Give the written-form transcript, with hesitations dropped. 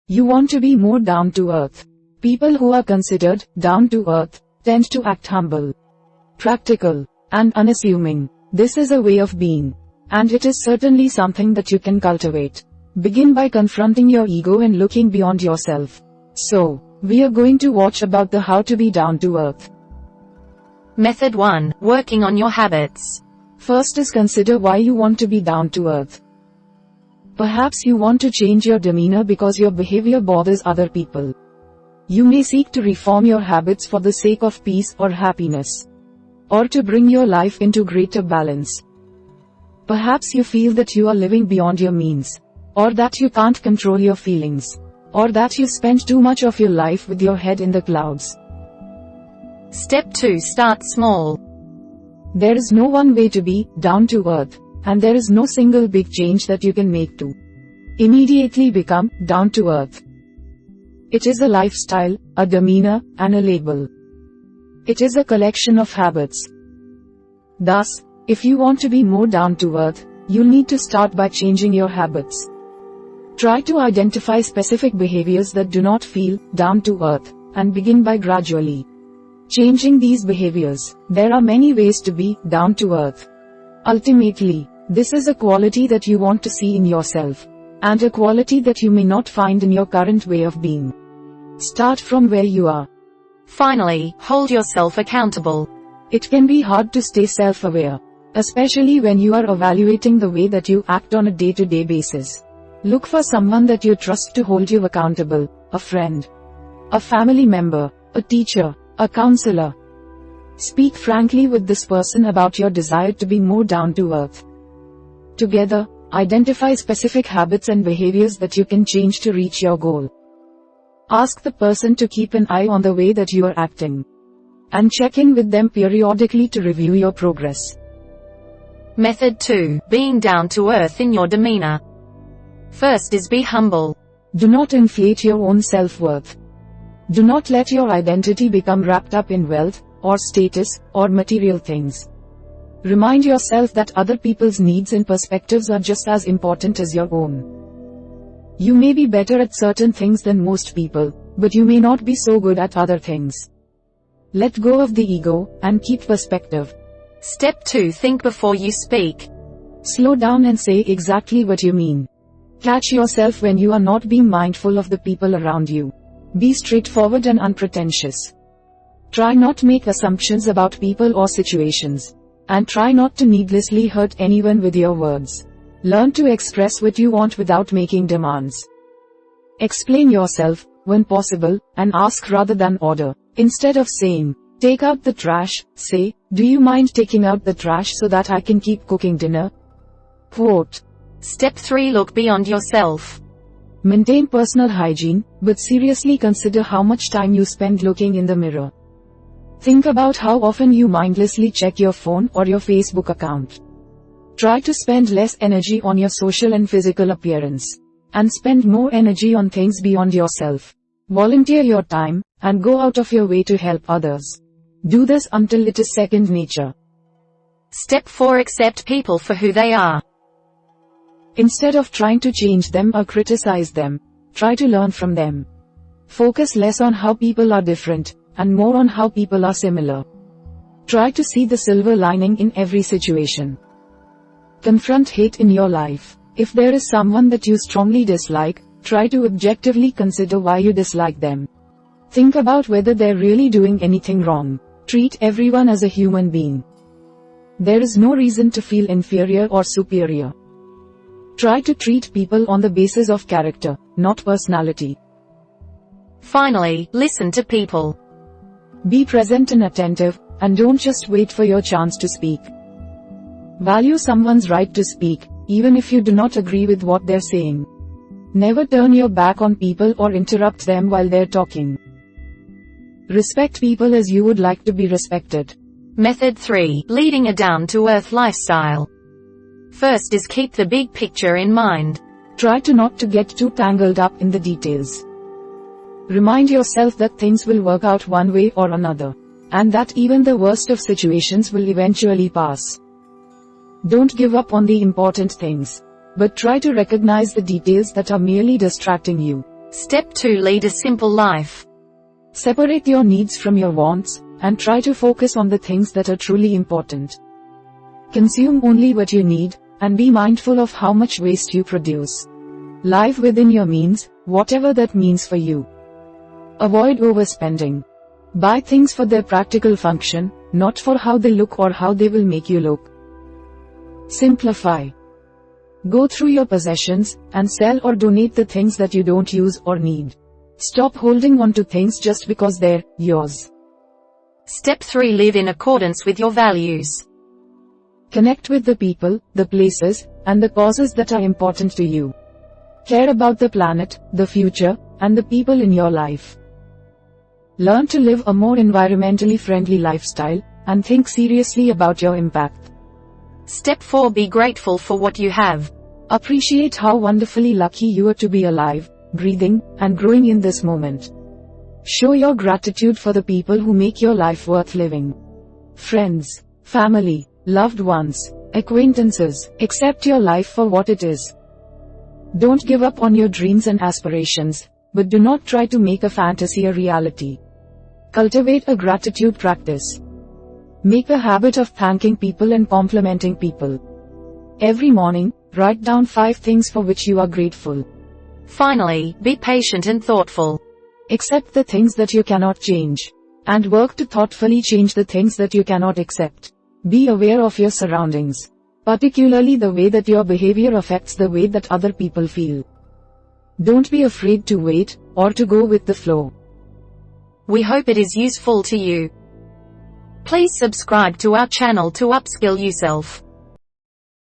You want to be more down to earth. People who are considered down to earth tend to act humble, practical, and unassuming. This is a way of being, and it is certainly something that you can cultivate. Begin by confronting your ego and looking beyond yourself. So, we are going to watch about the how to be down to earth. Method 1. Working on your habits. First is consider why you want to be down to earth. Perhaps you want to change your demeanor because your behavior bothers other people. You may seek to reform your habits for the sake of peace or happiness, or to bring your life into greater balance. Perhaps you feel that you are living beyond your means, or that you can't control your feelings, or that you spend too much of your life with your head in the clouds. Step 2. Start small. There is no one way to be down to earth, and there is no single big change that you can make to immediately become down to earth. It is a lifestyle, a demeanor, and a label. It is a collection of habits. Thus, if you want to be more down to earth, you'll need to start by changing your habits. Try to identify specific behaviors that do not feel down to earth, and begin by gradually changing these behaviors. There are many ways to be down to earth. Ultimately, this is a quality that you want to see in yourself, and a quality that you may not find in your current way of being. Start from where you are. Finally, hold yourself accountable. It can be hard to stay self-aware, especially when you are evaluating the way that you act on a day-to-day basis. Look for someone that you trust to hold you accountable, a friend, a family member, a teacher, a counselor. Speak frankly with this person about your desire to be more down to earth. Together, identify specific habits and behaviors that you can change to reach your goal. Ask the person to keep an eye on the way that you are acting, and check in with them periodically to review your progress. Method 2. Being down to earth in your demeanor. First is be humble. Do not inflate your own self-worth. Do not let your identity become wrapped up in wealth, or status, or material things. Remind yourself that other people's needs and perspectives are just as important as your own. You may be better at certain things than most people, but you may not be so good at other things. Let go of the ego, and keep perspective. Step 2. Think before you speak. Slow down and say exactly what you mean. Catch yourself when you are not being mindful of the people around you. Be straightforward and unpretentious. Try not to make assumptions about people or situations, and try not to needlessly hurt anyone with your words. Learn to express what you want without making demands. Explain yourself, when possible, and ask rather than order. Instead of saying, "Take out the trash," say, "Do you mind taking out the trash so that I can keep cooking dinner?" Quote. Step 3. Look beyond yourself. Maintain personal hygiene, but seriously consider how much time you spend looking in the mirror. Think about how often you mindlessly check your phone or your Facebook account. Try to spend less energy on your social and physical appearance, and spend more energy on things beyond yourself. Volunteer your time, and go out of your way to help others. Do this until it is second nature. Step 4. Accept people for who they are. Instead of trying to change them or criticize them, try to learn from them. Focus less on how people are different, and more on how people are similar. Try to see the silver lining in every situation. Confront hate in your life. If there is someone that you strongly dislike, try to objectively consider why you dislike them. Think about whether they're really doing anything wrong. Treat everyone as a human being. There is no reason to feel inferior or superior. Try to treat people on the basis of character, not personality. Finally, listen to people. Be present and attentive, and don't just wait for your chance to speak. Value someone's right to speak, even if you do not agree with what they're saying. Never turn your back on people or interrupt them while they're talking. Respect people as you would like to be respected. Method 3. Leading a down-to-earth lifestyle. First is keep the big picture in mind. Try to not to get too tangled up in the details. Remind yourself that things will work out one way or another, and that even the worst of situations will eventually pass. Don't give up on the important things, but try to recognize the details that are merely distracting you. Step 2. Lead a simple life. Separate your needs from your wants, and try to focus on the things that are truly important. Consume only what you need, and be mindful of how much waste you produce. Live within your means, whatever that means for you. Avoid overspending. Buy things for their practical function, not for how they look or how they will make you look. Simplify. Go through your possessions, and sell or donate the things that you don't use or need. Stop holding on to things just because they're yours. Step 3. Live in accordance with your values. Connect with the people, the places, and the causes that are important to you. Care about the planet, the future, and the people in your life. Learn to live a more environmentally friendly lifestyle, and think seriously about your impact. Step 4. Be grateful for what you have. Appreciate how wonderfully lucky you are to be alive, breathing, and growing in this moment. Show your gratitude for the people who make your life worth living. Friends, family, loved ones, acquaintances, accept your life for what it is. Don't give up on your dreams and aspirations, but do not try to make a fantasy a reality. Cultivate a gratitude practice. Make a habit of thanking people and complimenting people. Every morning, write down 5 things for which you are grateful. Finally, be patient and thoughtful. Accept the things that you cannot change, and work to thoughtfully change the things that you cannot accept. Be aware of your surroundings, particularly the way that your behavior affects the way that other people feel. Don't be afraid to wait, or to go with the flow. We hope it is useful to you. Please subscribe to our channel to upskill yourself.